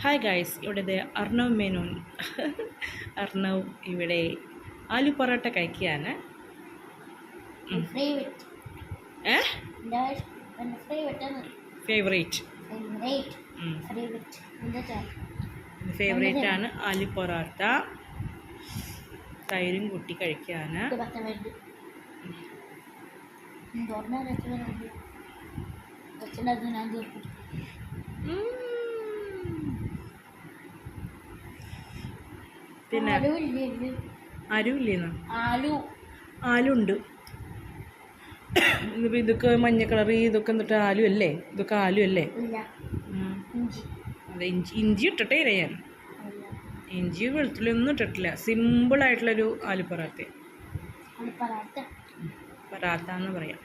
Hi guys, ഇവിടെ അർണവ് മേനോൻ അർണവ് ഇവിടെ ആലു പൊറോട്ട കഴിക്കുകയാണ്. ഫേവറേറ്റ് ആണ് ആലു പൊറോട്ട. തൈരും കൂട്ടി കഴിക്കുകയാണ്. പിന്നെ ആലുണ്ട്. ഇതൊക്കെ മഞ്ഞ കളർ, ഇതൊക്കെ എന്നിട്ട് ആലു അല്ലേ? ഇതൊക്കെ ആലു അല്ലേ? അതെ, ഇഞ്ചി ഇട്ടിട്ടേ ഞാൻ ഇഞ്ചി വെളുത്തുള്ളി ഒന്നും ഇട്ടിട്ടില്ല. സിമ്പിളായിട്ടുള്ളൊരു ആലു പൊറാത്ത എന്ന് പറയാം.